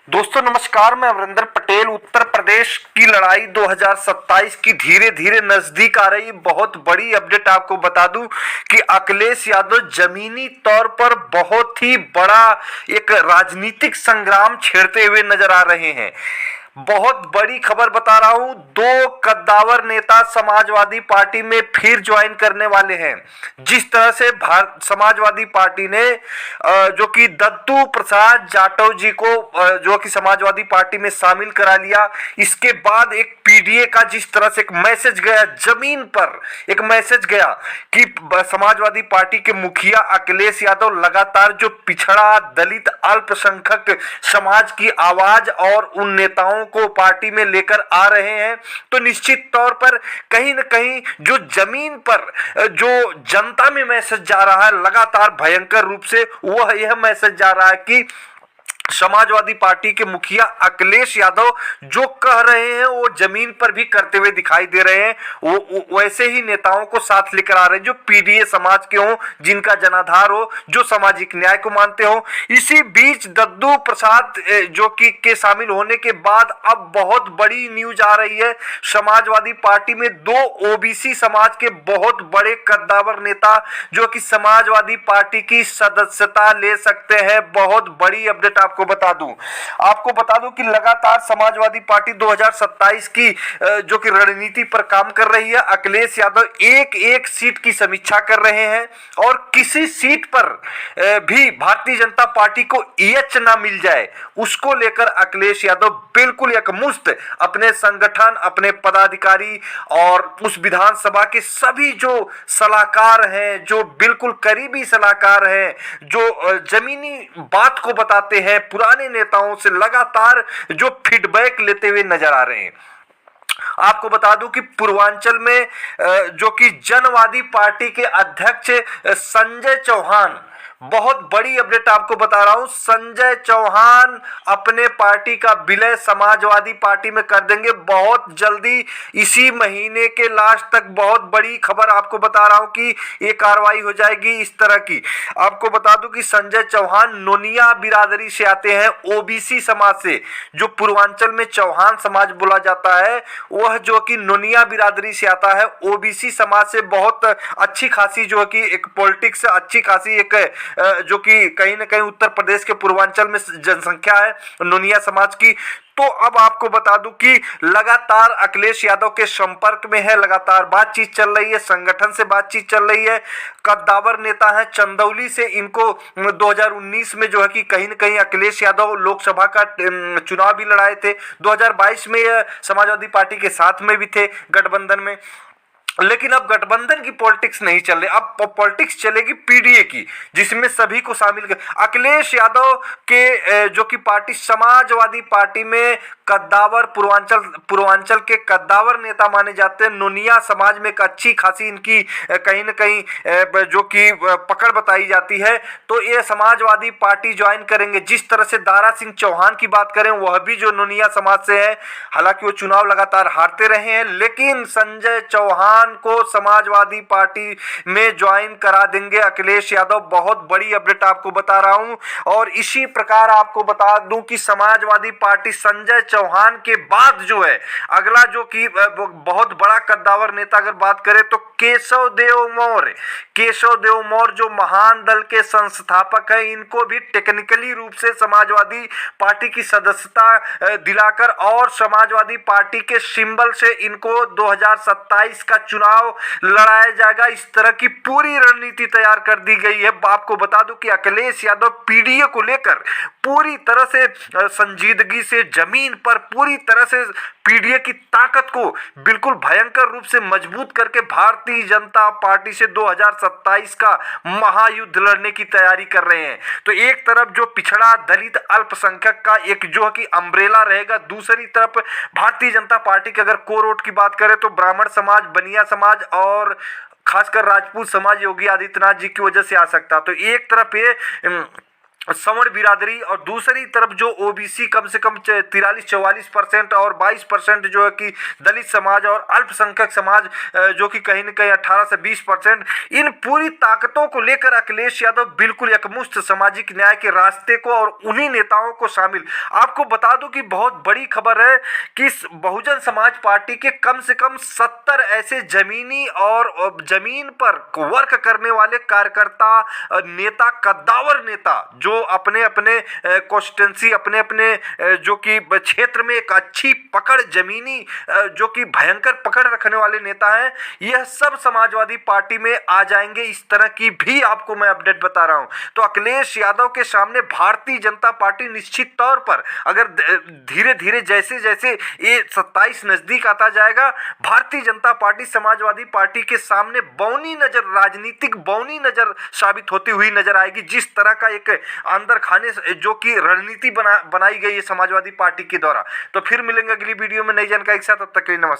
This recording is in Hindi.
दोस्तों नमस्कार, मैं अमरिंदर पटेल। उत्तर प्रदेश की लड़ाई 2027 की धीरे धीरे नजदीक आ रही। बहुत बड़ी अपडेट आपको बता दूं कि अखिलेश यादव जमीनी तौर पर बहुत ही बड़ा एक राजनीतिक संग्राम छेड़ते हुए नजर आ रहे हैं। बहुत बड़ी खबर बता रहा हूं, दो कद्दावर नेता समाजवादी पार्टी में फिर ज्वाइन करने वाले हैं। जिस तरह से भारत समाजवादी पार्टी ने जो कि दद्दू प्रसाद जाटव जी को जो कि समाजवादी पार्टी में शामिल करा लिया, इसके बाद एक पीडीए का जिस तरह से एक मैसेज गया, जमीन पर एक मैसेज गया कि समाजवादी पार्टी के मुखिया अखिलेश यादव लगातार जो पिछड़ा दलित अल्पसंख्यक समाज की आवाज और उन नेताओं को पार्टी में लेकर आ रहे हैं, तो निश्चित तौर पर कहीं न कहीं जो जमीन पर जो जनता में मैसेज जा रहा है लगातार भयंकर रूप से, वह यह मैसेज जा रहा है कि समाजवादी पार्टी के मुखिया अखिलेश यादव जो कह रहे हैं वो जमीन पर भी करते हुए दिखाई दे रहे हैं। वो वैसे ही नेताओं को साथ लेकर आ रहे हैं जो पीडीए समाज के हों, जिनका जनाधार हो, जो सामाजिक न्याय को मानते हो। इसी बीच दद्दू प्रसाद जो कि के शामिल होने के बाद अब बहुत बड़ी न्यूज आ रही है। समाजवादी पार्टी में दो ओबीसी समाज के बहुत बड़े कद्दावर नेता जो कि समाजवादी पार्टी की सदस्यता ले सकते हैं। बहुत बड़ी अपडेट आपको बता दूं कि लगातार समाजवादी पार्टी 2027 की जो कि रणनीति पर काम कर रही है। अखिलेश यादव एक एक सीट की समीक्षा कर रहे हैं और किसी सीट पर भी भारतीय जनता पार्टी को एच ना मिल जाए, उसको लेकर अखिलेश यादव बिल्कुल एकमुश्त अपने संगठन, अपने पदाधिकारी और उस विधानसभा के सभी जो सलाहकार हैं, जो बिल्कुल करीबी सलाहकार हैं, जो जमीनी बात को बताते हैं, पुराने नेताओं से लगातार जो फीडबैक लेते हुए नजर आ रहे हैं। आपको बता दूं कि पूर्वांचल में जो कि जनवादी पार्टी के अध्यक्ष संजय चौहान, बहुत बड़ी अपडेट आपको बता रहा हूं, संजय चौहान अपने पार्टी का विलय समाजवादी पार्टी में कर देंगे बहुत जल्दी। इसी महीने के लास्ट तक बहुत बड़ी खबर आपको बता रहा हूं कि ये कार्रवाई हो जाएगी इस तरह की। आपको बता दूं कि संजय चौहान नोनिया बिरादरी से आते हैं, ओबीसी समाज से। जो पूर्वांचल में चौहान समाज बोला जाता है, वह जो कि नोनिया बिरादरी से आता है, ओबीसी समाज से बहुत अच्छी खासी जो कि एक पॉलिटिक्स अच्छी खासी एक जो कि कहीं ना कहीं उत्तर प्रदेश के पूर्वांचल में जनसंख्या है नोनिया समाज की। तो अब आपको बता दूं कि लगातार अखिलेश यादव के संपर्क में है, लगातार बातचीत चल रही है, संगठन से बातचीत चल रही है। कद्दावर नेता है, चंदौली से इनको 2019 में जो है कि कहीं ना कहीं अखिलेश यादव लोकसभा का चुनाव भी लड़ाए थे। 2022 में समाजवादी पार्टी के साथ में भी थे गठबंधन में, लेकिन अब गठबंधन की पॉलिटिक्स नहीं चल रही। अब पॉलिटिक्स चलेगी पीडीए की, जिसमें सभी को शामिल कर अखिलेश यादव के जो कि पार्टी समाजवादी पार्टी में कद्दावर पूर्वांचल के कद्दावर नेता माने जाते हैं। नोनिया समाज में एक अच्छी खासी इनकी कहीं ना कहीं जो कि पकड़ बताई जाती है। तो ये समाजवादी पार्टी ज्वाइन करेंगे। जिस तरह से दारा सिंह चौहान की बात करें, वह भी जो नोनिया समाज से है, हालांकि वो चुनाव लगातार हारते रहे हैं, लेकिन संजय चौहान को समाजवादी पार्टी में ज्वाइन करा देंगे अखिलेश यादव। बहुत बड़ी अपडेट आपको बता रहा हूं। और इसी प्रकार आपको बता दूं कि समाजवादी पार्टी संजय चौहान के बाद जो है अगला जो कि बहुत बड़ा कद्दावर नेता अगर बात करें तो केशव देव मौर्य जो महान दल के संस्थापक है, इनको भी टेक्निकली रूप से समाजवादी पार्टी की सदस्यता दिलाकर और समाजवादी पार्टी के सिंबल से इनको 2027 का चुनाव लड़ाया जाएगा। इस तरह की पूरी रणनीति तैयार कर दी गई है। आपको बता दूं कि अखिलेश यादव पीडीए को लेकर पूरी तरह से संजीदगी से जमीन पर पूरी तरह से पीडीए की ताकत को बिल्कुल भयंकर रूप से मजबूत करके भारतीय जनता पार्टी से 2027 का महायुद्ध लड़ने की तैयारी कर रहे हैं। तो एक तरफ जो पिछड़ा दलित अल्पसंख्यक का एक जो कि अम्ब्रेला रहेगा, दूसरी तरफ भारतीय जनता पार्टी की अगर कोर वोट की बात करें तो ब्राह्मण समाज, बनिया समाज और खासकर राजपूत समाज योगी आदित्यनाथ जी की वजह से आ सकता। तो एक तरफ ये सवर्ण बिरादरी और दूसरी तरफ जो ओबीसी कम से कम 43-44% और 22% जो है कि दलित समाज और अल्पसंख्यक समाज जो कि कहीं न कहीं 18 से 20%, इन पूरी ताकतों को लेकर अखिलेश यादव बिल्कुल एकमुश्त सामाजिक न्याय के रास्ते को और उन्हीं नेताओं को शामिल। आपको बता दूं कि बहुत बड़ी खबर है कि बहुजन समाज पार्टी के कम से कम 70 ऐसे जमीनी और जमीन पर वर्क करने वाले कार्यकर्ता, नेता, कद्दावर नेता जो अपने अपने कॉन्स्टिट्यूंसी, अपने अपने जो कि क्षेत्र में एक अच्छी पकड़, जमीनी जो कि भयंकर पकड़ रखने वाले नेता हैं, यह सब समाजवादी पार्टी में आ जाएंगे। इस तरह की भी आपको मैं अपडेट बता रहा हूं। तो अखिलेश यादव के सामने भारतीय जनता पार्टी निश्चित तौर पर, अगर धीरे धीरे जैसे जैसे ये 27 नजदीक आता जाएगा, भारतीय जनता पार्टी समाजवादी पार्टी के सामने बौनी नजर, राजनीतिक बौनी नजर साबित होती हुई नजर आएगी। जिस तरह का एक अंदर खाने जो कि रणनीति बनाई गई है समाजवादी पार्टी के द्वारा। तो फिर मिलेंगे अगली वीडियो में नई जानकारी के साथ, तब तक के लिए नमस्कार।